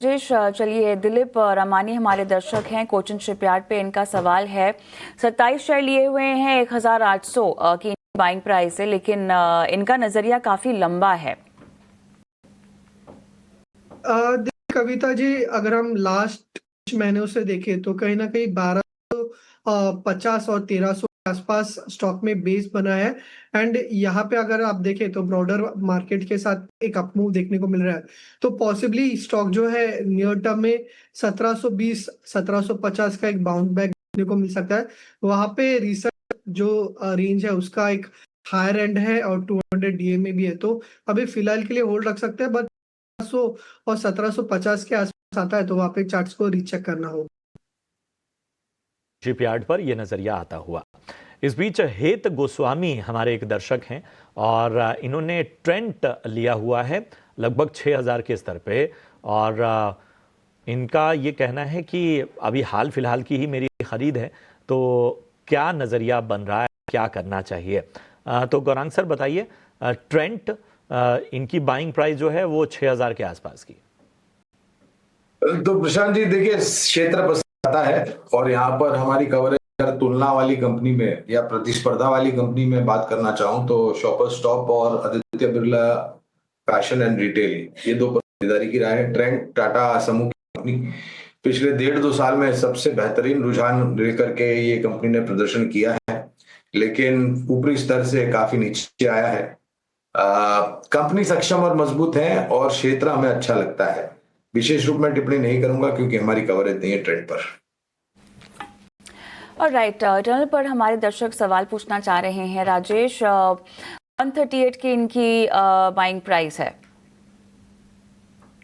राजेश, चलिए दिलीप रामानी हमारे दर्शक हैं कोचिन शिपयार्ड पे। इनका सवाल है, 27 शेयर लिए हुए हैं 1800 की बाइंग प्राइस है, लेकिन इनका नजरिया काफी लंबा है। देखिए कविता जी, अगर हम लास्ट कुछ महीनों से देखें तो कहीं ना कहीं 1250 और 1300 के आसपास स्टॉक में बेस बना है। एंड यहाँ पे अगर आप देखें तो ब्रॉडर मार्केट के साथ एक अपमूव देखने को मिल रहा है। तो पॉसिबली स्टॉक जो है नियर टर्म में 1720 1750 का एक बाउंस बैक देखने को मिल सकता है। वहां पे रिसेंट जो रेंज है उसका एक हायर एंड है और 200 डीए में भी है। तो अभी फिलहाल के लिए होल्ड रख सकते हैं, बट 1700 और 1750 के आसपास आता है तो वहां पे चार्ट्स को रीचेक करना होगा। शिपयार्ड पर यह नजरिया आता हुआ। इस बीच हेत गोस्वामी हमारे एक दर्शक हैं और इन्होंने ट्रेंट लिया हुआ है लगभग 6000 के स्तर पे। और इनका ये कहना है कि अभी हाल फिलहाल की ही मेरी खरीद है, तो क्या नजरिया बन रहा है, क्या करना चाहिए? तो गौरांग सर बताइए, ट्रेंट इनकी बाइंग प्राइस जो है वो 6000 के आसपास की। तो प्रशांत जी देखिए, क्षेत्र पसंद आता है और यहाँ पर हमारी कवरेज अगर तुलना वाली कंपनी में या प्रतिस्पर्धा वाली कंपनी में बात करना चाहूँ तो शॉपर्स स्टॉप और Aditya Birla fashion and retail, ये दो खरीदारी की राय है। ट्रेंट टाटा समूह की कंपनी पिछले 1.5-2 साल में सबसे बेहतरीन रुझान लेकर के ये कंपनी ने प्रदर्शन किया है, लेकिन ऊपरी स्तर से काफी नीचे आया है। कंपनी सक्षम और मजबूत है और क्षेत्र हमें अच्छा लगता है। विशेष रूप में टिप्पणी नहीं करूंगा क्योंकि हमारी कवरेज नहीं है ट्रेंड पर। और राइट, टर्नल पर हमारे दर्शक सवाल पूछना चाह रहे हैं। राजेश, 138 की इनकी बाइंग प्राइस है।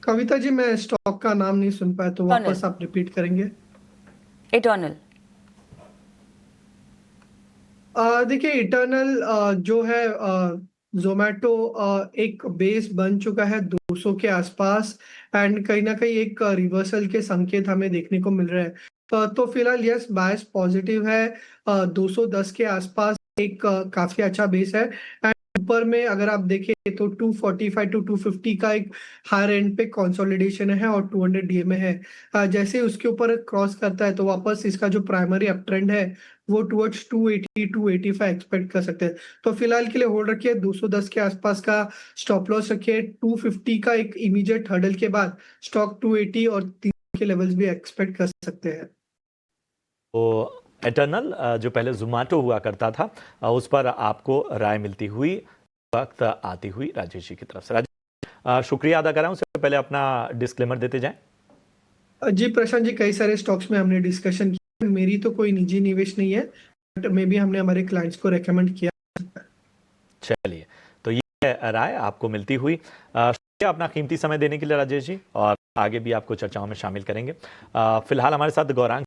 कविता जी, मैं स्टॉक का नाम नहीं सुन पाया, तो वापस आप रिपीट करेंगे? इटर्नल। देखिए इटर्नल जो है जोमेटो एक बेस बन चुका है 200 के आसपास। एंड कहीं ना कहीं एक रिवर्सल के संकेत हमें देखने को मिल रहे हैं। तो फिलहाल यस, बायस पॉजिटिव है। 210 के आसपास एक काफी अच्छा बेस है। एंड ऊपर में अगर आप देखें तो 245 टू 250 का एक हायर एंड पे कंसोलिडेशन है और 200 डीए में है। जैसे ही उसके ऊपर क्रॉस करता है तो वापस इसका जो प्राइमरी अप ट्रेंड है वो टुवर्ड्स 280 285 एक्सपेक्ट कर सकते हैं। तो फिलहाल के लिए होल्ड रखिए 210 के आसपास का। स्टॉप लॉस रखिए 250 का एक इमीडिएट हर्डल के बाद स्टॉक 280 और 3 के लेवल्स भी एक्सपेक्ट कर सकते हैं। तो एटर्नल जो पहले जोमेटो हुआ करता था, उस पर आपको राय मिलती हुई वक्त आती हुई राजेश जी की तरफ से। राजेश, शुक्रिया अदा कर रहा हूं। उससे पहले अपना डिस्क्लेमर देते जाएं। जी प्रशांत जी, कई सारे स्टॉक्स में हमने डिस्कशन किया। मेरी तो कोई निजी निवेश नहीं है, बट मे भी हमने हमारे क्लाइंट्स को रेकमेंड किया। चलिए, तो ये राय आपको मिलती हुई। शुक्रिया अपना कीमती समय देने के लिए राजेश जी, और आगे भी आपको चर्चाओं में शामिल करेंगे। फिलहाल हमारे साथ गौरांग